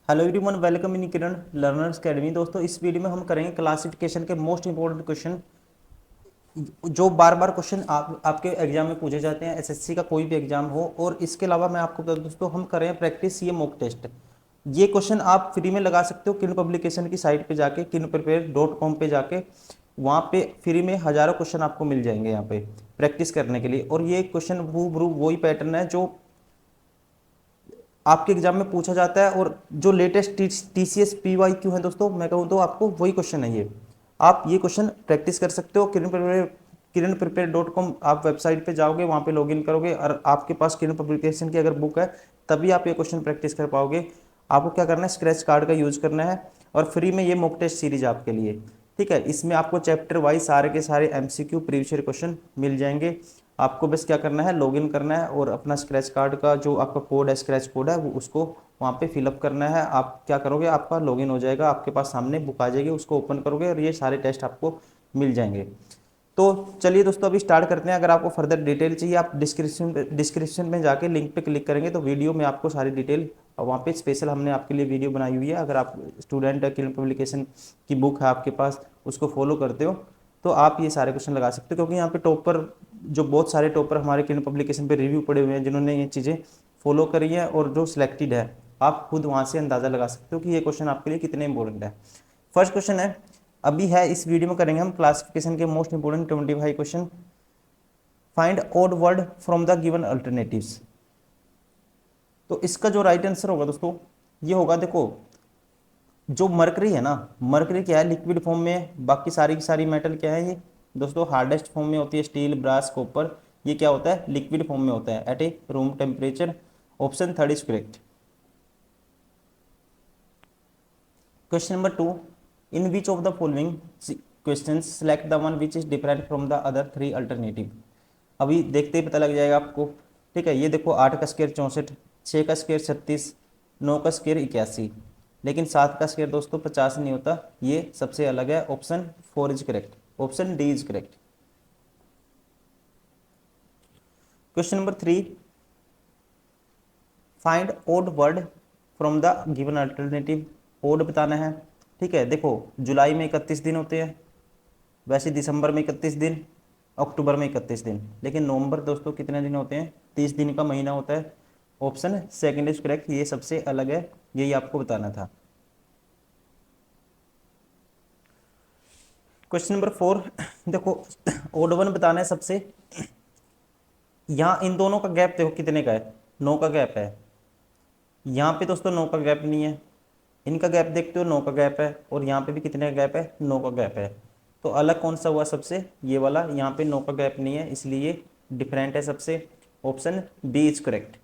Hello everyone, welcome in Kiran learners academy. दोस्तों, इस video में हम करेंगे क्लासिफिकेशन के मोस्ट इंपॉर्टेंट क्वेश्चन जो बार बार क्वेश्चन आपके एग्जाम में पूछे जाते हैं, एसएससी का कोई भी एग्जाम हो। और इसके अलावा मैं आपको बता दूं दोस्तों, हम करें प्रैक्टिस ये मॉक टेस्ट। ये क्वेश्चन आप फ्री में लगा सकते हो किन पब्लिकेशन की साइट पे जाके, kinprepare.com पे जाके। वहाँ पे फ्री में हजारों क्वेश्चन आपको मिल जाएंगे यहाँ पे प्रैक्टिस करने के लिए। और ये क्वेश्चन हूबहू वही पैटर्न है जो आपके एग्जाम में पूछा जाता है। और जो लेटेस्ट टीसीएस पीवाईक्यू है दोस्तों, मैं कहूँ तो आपको वही क्वेश्चन है ये। आप ये क्वेश्चन प्रैक्टिस कर सकते हो। किरण प्रिपेयर.com आप वेबसाइट पे जाओगे, वहाँ पे लॉगिन करोगे और आपके पास किरण पब्लिकेशन की अगर बुक है तभी आप ये क्वेश्चन प्रैक्टिस कर पाओगे। आपको क्या करना है, स्क्रैच कार्ड का यूज करना है और फ्री में ये मॉक टेस्ट सीरीज आपके लिए। ठीक है, इसमें आपको चैप्टर वाइज सारे के सारे एमसीक्यू प्रीवियस ईयर क्वेश्चन मिल जाएंगे। आपको बस क्या करना है, लॉगिन करना है और अपना स्क्रैच कार्ड का जो आपका कोड है, स्क्रैच कोड है, वो उसको वहाँ पे फिलअप करना है। आप क्या करोगे, आपका लॉगिन हो जाएगा, आपके पास सामने बुक आ जाएगी, उसको ओपन करोगे और ये सारे टेस्ट आपको मिल जाएंगे। तो चलिए दोस्तों, अभी स्टार्ट करते हैं। अगर आपको फर्दर डिटेल चाहिए, आप डिस्क्रिप्शन में जाके लिंक पे क्लिक करेंगे तो वीडियो में आपको सारी डिटेल, वहाँ पे स्पेशल हमने आपके लिए वीडियो बनाई हुई है। अगर आप स्टूडेंट है, किरण पब्लिकेशन की बुक है आपके पास, उसको फॉलो करते हो तो आप ये सारे क्वेश्चन लगा सकते हो। क्योंकि यहाँ पे टॉपर, जो बहुत सारे टॉपर हमारे किरण पब्लिकेशन पे रिव्यू पड़े हुए हैं जिन्होंने ये चीज़ें फॉलो करी है और जो सिलेक्टेड है, आप खुद वहाँ से अंदाज़ा लगा सकते हो कि ये क्वेश्चन आपके लिए कितने इंपॉर्टेंट है। फर्स्ट क्वेश्चन है, अभी है इस वीडियो में करेंगे हम क्लासिफिकेशन के most important 25 question. Find odd word from the given alternatives. तो इसका जो राइट आंसर होगा दोस्तों, ये होगा, देखो, जो मरकरी है ना, मरकरी क्या है, लिक्विड फॉर्म में है। बाकी सारी की सारी मेटल क्या है ये दोस्तों, हार्डेस्ट फॉर्म में होती है, स्टील, ब्रास, कॉपर। ये क्या होता है, लिक्विड फॉर्म में होता है at a room temperature. Option third is correct. Question number two, in which of the following question select the one which is different from the other three alternative. अभी देखते ही पता लग जाएगा आपको। ठीक है, ये देखो, 8 का स्क्वायर 64, 6 का स्क्वायर 36, 9 का स्क्वायर 81, लेकिन 7 का स्क्वायर दोस्तों 50 नहीं होता। ये सबसे अलग है। Option four is correct, option D is correct. Question number three, find odd word from the given alternative. Odd बताना है। ठीक है, देखो, जुलाई में 31 दिन होते हैं, वैसे दिसंबर में 31 दिन, अक्टूबर में 31 दिन, लेकिन नवंबर दोस्तों कितने दिन होते हैं, 30 दिन का महीना होता है। ऑप्शन सेकंड इज करेक्ट, ये सबसे अलग है, यही आपको बताना था। क्वेश्चन नंबर फोर, देखो, ओड वन बताना है सबसे। यहाँ इन दोनों का गैप देखो कितने का है, 9 का गैप है। यहाँ पे दोस्तों 9 का गैप नहीं है। इनका गैप देखते हो, 9 का गैप है, और यहाँ पे भी कितने का गैप है, 9 का गैप है। तो अलग कौन सा हुआ सबसे, ये वाला। यहाँ पे 9 का गैप नहीं है, इसलिए डिफरेंट है सबसे। Option B is correct.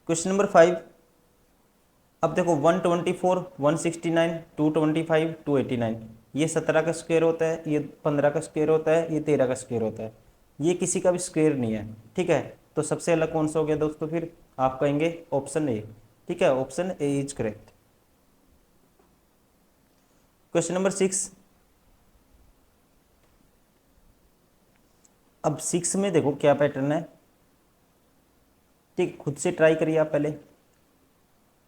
Question number five, अब देखो, 124, 169, 225, 289, ये 17 का स्क्वायर होता है, ये 15 का स्क्वायर होता है, ये 13 का स्क्वायर होता है। ये किसी का भी स्क्वायर नहीं है। ठीक है, तो सबसे अलग कौन सा हो गया दोस्तों, फिर आप कहेंगे ऑप्शन ए। ठीक है, option A is correct. Question number six, अब सिक्स में देखो क्या पैटर्न है। ठीक, खुद से ट्राई करिए आप पहले।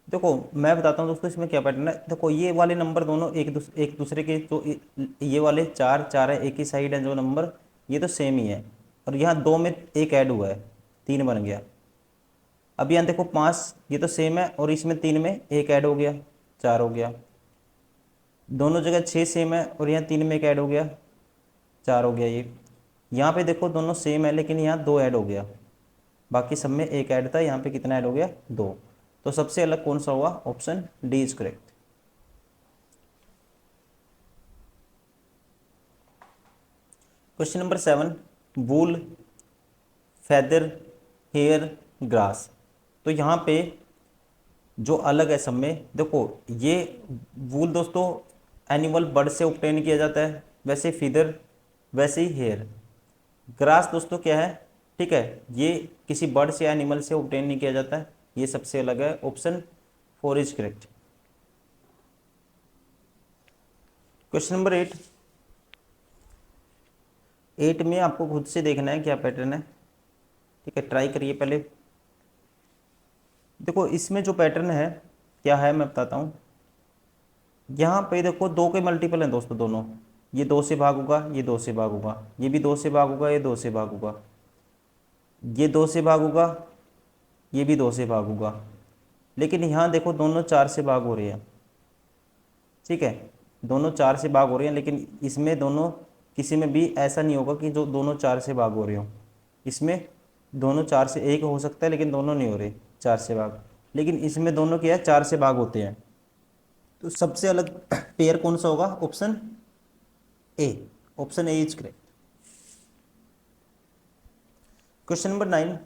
देखो, मैं बताता हूँ दोस्तों इसमें क्या पैटर्न है। देखो, ये वाले नंबर दोनों एक दूसरे के, जो ये वाले चार चार है, एक ही साइड है जो नंबर, ये तो सेम ही है। और यहाँ दो में एक ऐड हुआ है, तीन बन गया। अब यहाँ देखो, पाँच, ये तो सेम है, और इसमें तीन में एक ऐड हो गया, चार हो गया। दोनों जगह छः सेम है, और यहाँ तीन में एक ऐड हो गया, चार हो गया। ये यहाँ पे देखो दोनों सेम है, लेकिन यहाँ दो ऐड हो गया, बाकी सब में एक ऐड था, यहाँ पे कितना ऐड हो गया, दो। तो सबसे अलग कौन सा हुआ, option D is correct. Question number seven, wool, feather, hair, grass. तो यहाँ पे जो अलग है सब में, देखो, ये वूल दोस्तों एनिमल बर्ड से ऑब्टेन किया जाता है, वैसे फीदर, वैसे ही हेयर। ग्रास दोस्तों क्या है, ठीक है, ये किसी बर्ड से या एनिमल से ऑब्टेन नहीं किया जाता है, ये सबसे अलग है। Option four is correct. Question number eight, eight में आपको खुद से देखना है क्या पैटर्न है। ठीक है, ट्राई करिए पहले। देखो इसमें जो पैटर्न है क्या है मैं बताता हूँ। यहाँ पे देखो दो के मल्टीपल हैं दोस्तों दोनों, ये दो से भाग होगा, ये दो से भाग होगा, ये भी दो से भाग होगा, ये दो से भाग होगा, ये दो से भाग होगा, ये भी दो से भाग होगा। लेकिन यहाँ देखो दोनों चार से भाग हो रहे हैं, ठीक है, दोनों चार से भाग हो रहे हैं, लेकिन इसमें दोनों किसी में भी ऐसा नहीं होगा कि जो दोनों चार से भाग हो रहे हो। इसमें दोनों चार से एक हो सकता है, लेकिन दोनों नहीं हो रहे चार से भाग, लेकिन इसमें दोनों क्या है चार से भाग होते हैं। तो सबसे अलग पेयर कौन सा होगा? Option A, option A is correct. Question number 9,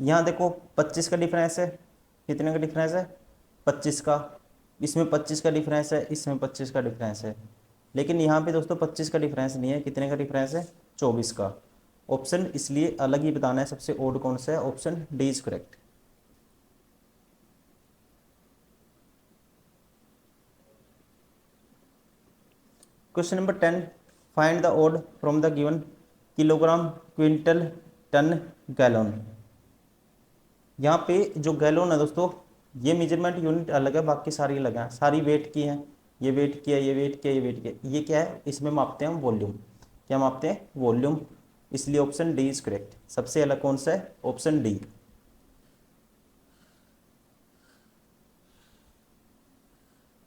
यहाँ देखो 25 का डिफरेंस है, कितने का डिफरेंस है? 25 का। इसमें 25 का डिफरेंस है, इसमें 25 का डिफरेंस है, लेकिन यहाँ पे दोस्तों 25 का डिफरेंस नहीं है, कितने का डिफरेंस है? 24 का। ऑप्शन इसलिए अलग ही बताना है, सबसे ओड कौन सा है? Option D is correct. Question number 10, find the odd from the given kilogram, quintal, ton, gallon. यहाँ पे जो गैलन है दोस्तों, ये मेजरमेंट यूनिट अलग है, बाकी सारी अलग है, सारी वेट की हैं, ये वेट किया, ये वेट किया, ये वेट किया, ये क्या है? इसमें मापते हैं हम वॉल्यूम। क्या मापते हैं? वॉल्यूम। इसलिए ऑप्शन डी इज करेक्ट। सबसे अलग कौन सा है? Option D.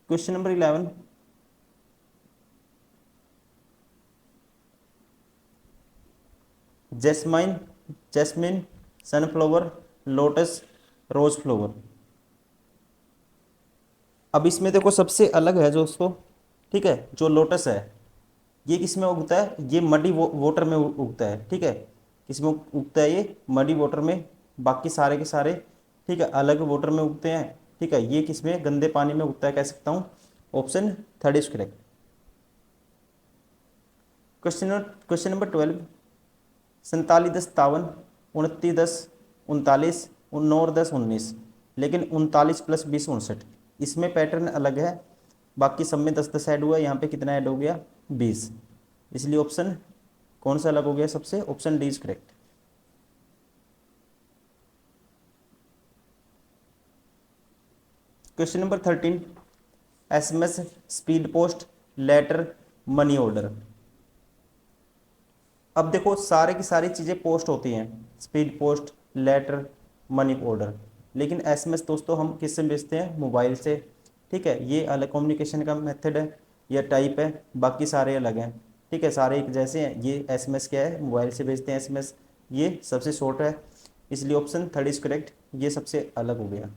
Question number 11, jasmine, jasmine, sunflower, lotus, rose flower. अब इसमें देखो सबसे अलग है जो उसको, ठीक है, जो लोटस है ये किस में उगता है? ये मडी वाटर में उगता है, ठीक है, किसमें उगता है? ये मडी वाटर में। बाकी सारे के सारे, ठीक है, अलग वाटर में उगते हैं, ठीक है, ये किसमें? गंदे पानी में उगता है, कह सकता हूँ। Option third is correct. Question number 12, 47 10 53, 29 10 39, 9 10 19, लेकिन 39 + 20 59। इसमें पैटर्न अलग है, बाकी सब में 10 10 ऐड हुआ है, यहाँ पे कितना ऐड हो गया? 20। इसलिए ऑप्शन कौन सा अलग हो गया सबसे? Option D is correct. Question number 13, SMS, speed post, letter, money order. अब देखो सारे की सारी चीज़ें पोस्ट होती हैं, speed post, letter, money order, लेकिन SMS दोस्तों हम किससे भेजते हैं? मोबाइल से, ठीक है, ये अलग कम्युनिकेशन का मेथड है या टाइप है, बाकी सारे अलग हैं, ठीक है, सारे एक जैसे हैं। ये SMS क्या है? मोबाइल से भेजते हैं SMS, ये सबसे शॉर्ट है, इसलिए ऑप्शन थर्ड इज करेक्ट, ये सबसे अलग हो गया,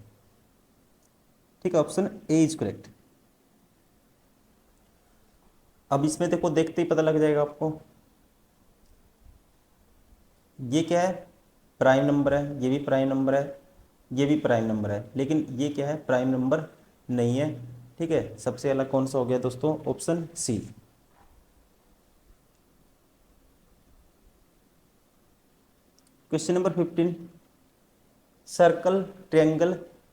ठीक है, ऑप्शन ए इज करेक्ट। अब इसमें देखो देखते ही पता लग जाएगा आपको, ये क्या है? प्राइम नंबर है, ये भी प्राइम नंबर है, ये भी प्राइम नंबर है, लेकिन ये क्या है? प्राइम नंबर नहीं है, ठीक है। सबसे अलग कौन सा हो गया दोस्तों? Option C. Question number 15, circle, triangle,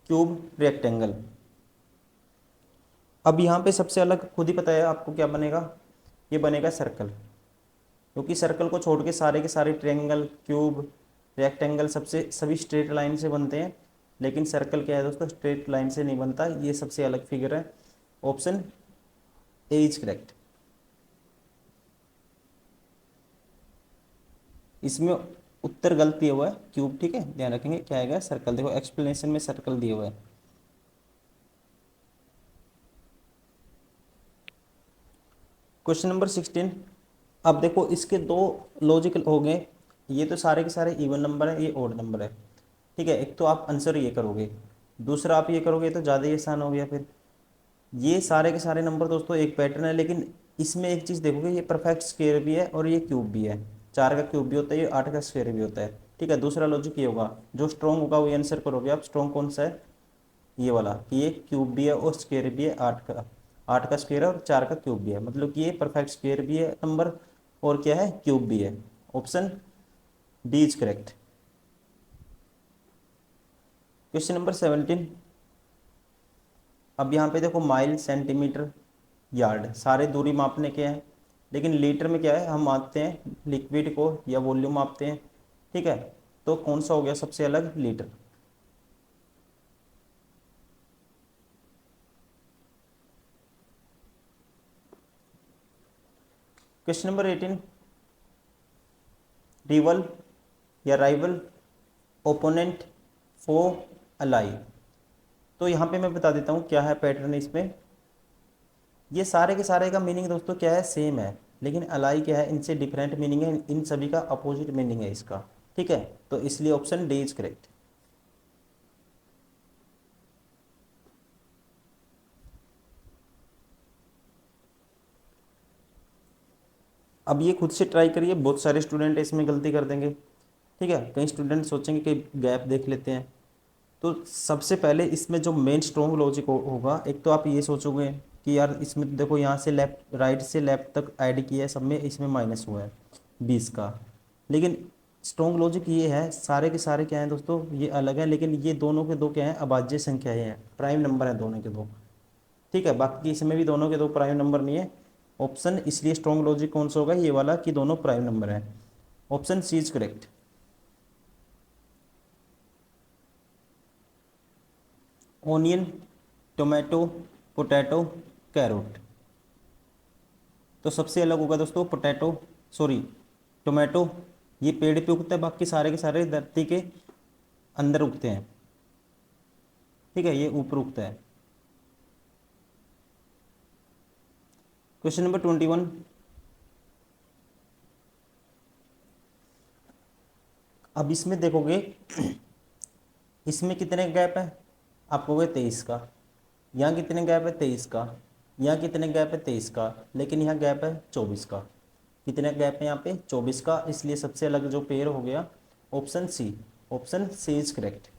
cube, rectangle. अब यहाँ पे सबसे अलग खुद ही पता है आपको क्या बनेगा? ये बनेगा सर्कल, क्योंकि सर्कल को छोड़ के सारे ट्रायंगल, क्यूब, रेक्टेंगल सबसे सभी स्ट्रेट लाइन से बनते हैं, लेकिन सर्कल क्या है दोस्तों? स्ट्रेट लाइन से नहीं बनता, ये सबसे अलग फिगर है। Option A is correct. इसमें उत्तर गलत दिया हुआ है क्यूब, ठीक है, ध्यान रखेंगे। क्या आएगा? सर्कल। देखो एक्सप्लेनेशन में सर्कल दिया हुआ है। क्वेश्चन नंबर 16, अब देखो इसके दो लॉजिकल हो गए, ये तो सारे के सारे इवन नंबर है, ये ओड नंबर है, ठीक है। एक तो आप आंसर ये करोगे, दूसरा आप ये करोगे, तो ज़्यादा ही आसान हो गया। फिर ये सारे के सारे नंबर दोस्तों एक पैटर्न है, लेकिन इसमें एक चीज़ देखोगे, ये परफेक्ट स्क्वायर भी है और ये क्यूब भी है। 4 का क्यूब भी होता है, ये 8 का स्क्वायर भी होता है, ठीक है। दूसरा लॉजिक ये होगा, जो स्ट्रॉन्ग होगा वही आंसर करोगे आप। स्ट्रॉन्ग कौन सा है? ये वाला, कि ये क्यूब भी है और स्क्वायर भी है, 8 का स्क्वायर है और 4 का क्यूब भी है, मतलब कि ये परफेक्ट स्क्वायर भी है नंबर और क्या है? क्यूब भी है। Option D is correct. Question number 17, अब यहाँ पे देखो माइल, सेंटीमीटर, यार्ड सारे दूरी मापने के हैं, लेकिन लीटर में क्या है? हम मापते हैं लिक्विड को या वॉल्यूम मापते हैं, ठीक है। तो कौन सा हो गया सबसे अलग? लीटर। क्वेश्चन नंबर 18, रिवल या राइवल, ओपोनेंट, फो, अलाई। तो यहाँ पे मैं बता देता हूँ क्या है पैटर्न इसमें। ये सारे के सारे का मीनिंग दोस्तों क्या है, सेम है, लेकिन अलाई क्या है, इनसे डिफरेंट मीनिंग है, इन सभी का अपोजिट मीनिंग है इसका, ठीक है। तो इसलिए ऑप्शन डी इज करेक्ट। अब ये खुद से ट्राई करिए, बहुत सारे स्टूडेंट इसमें गलती कर देंगे, ठीक है। कई स्टूडेंट सोचेंगे कि गैप देख लेते हैं। तो सबसे पहले इसमें जो मेन स्ट्रॉन्ग लॉजिक होगा, एक तो आप ये सोचोगे कि यार इसमें देखो यहाँ से लेफ्ट, राइट से लेफ्ट तक ऐड किया है, सब में इसमें माइनस हुआ है 20 का। लेकिन स्ट्रॉन्ग लॉजिक ये है, सारे के सारे क्या हैं दोस्तों, ये अलग है, लेकिन ये दोनों के दो क्या हैं, अभाज्य संख्याएं हैं, प्राइम नंबर हैं दोनों के दो, ठीक है। बाकी इसमें भी दोनों के दो प्राइम नंबर नहीं है। ऑप्शन इसलिए स्ट्रॉन्ग लॉजिक कौन सा होगा, ये वाला कि दोनों प्राइम नंबर है। Option C is correct. Onion, tomato, potato, carrot. तो सबसे अलग होगा दोस्तों पोटैटो, सॉरी टोमेटो, ये पेड़ पे उगता है, बाकी सारे के सारे धरती के अंदर उगते हैं, ठीक है, ये ऊपर उगता है। क्वेश्चन नंबर 21, अब इसमें देखोगे इसमें कितने गैप है, आप कहोगे 23 का। यहाँ कितने गैप है, 23 का। यहाँ कितने गैप है, 23 का। लेकिन यहाँ गैप है 24 का। कितने गैप है यहाँ पे, 24 का। इसलिए सबसे अलग जो पेयर हो गया option C. Option C is correct.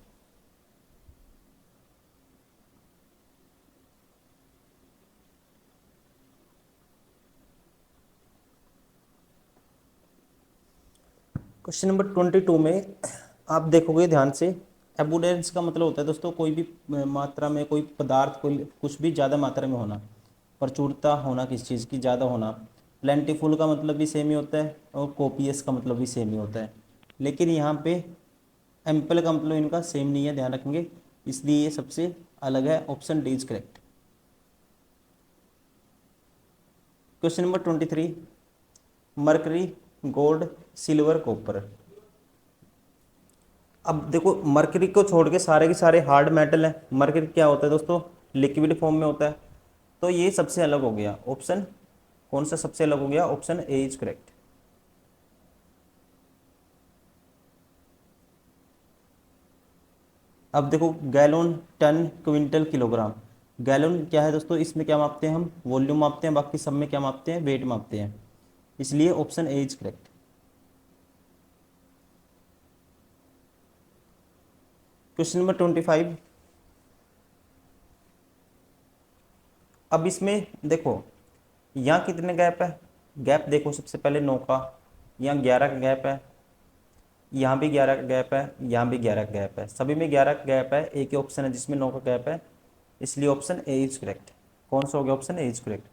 Question number 22 में आप देखोगे ध्यान से, एबुडेंस का मतलब होता है दोस्तों कोई भी मात्रा में, कोई पदार्थ, कोई कुछ भी ज़्यादा मात्रा में होना, प्रचुरता होना, किस चीज़ की ज़्यादा होना। प्लेंटीफुल का मतलब भी सेम ही होता है और कोपियस का मतलब भी सेम ही होता है, लेकिन यहाँ पे एम्पल का मतलब इनका सेम नहीं है, ध्यान रखेंगे, इसलिए ये सबसे अलग है। Option D is correct. Question number 23, mercury, gold, silver, copper. अब देखो मरकरी को छोड़ के सारे के सारे हार्ड मेटल है। मरकरी क्या होता है दोस्तों, लिक्विड फॉर्म में होता है, तो ये सबसे अलग हो गया। ऑप्शन कौन सा सबसे अलग हो गया, ऑप्शन ए इज करेक्ट। अब देखो गैलोन, टन, क्विंटल, किलोग्राम। गैलोन क्या है दोस्तों, इसमें क्या मापते हैं हम, वॉल्यूम मापते हैं, बाकी सब में क्या मापते हैं, वेट मापते हैं, इसलिए option A is correct. Question number 25, अब इसमें देखो यहाँ कितने गैप है, गैप देखो सबसे पहले 9 का, यहाँ 11 का गैप है, यहाँ भी 11 का गैप है, यहाँ भी 11 का गैप है, सभी में 11 का गैप है। एक ही ऑप्शन है जिसमें 9 का गैप है, इसलिए ऑप्शन ए इज करेक्ट। कौन सा हो गया, ऑप्शन ए इज करेक्ट।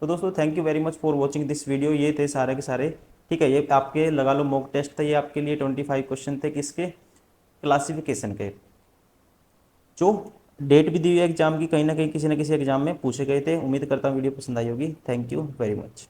तो दोस्तों thank you very much for watching this video. ये थे सारे के सारे, ठीक है, ये आपके लगा लो मॉक टेस्ट था, ये आपके लिए 25 क्वेश्चन थे किसके, क्लासिफिकेशन के, जो डेट भी दी हुई है एग्जाम की, कहीं ना कहीं किसी न किसी एग्जाम में पूछे गए थे। उम्मीद करता हूँ वीडियो पसंद आई होगी। Thank you very much.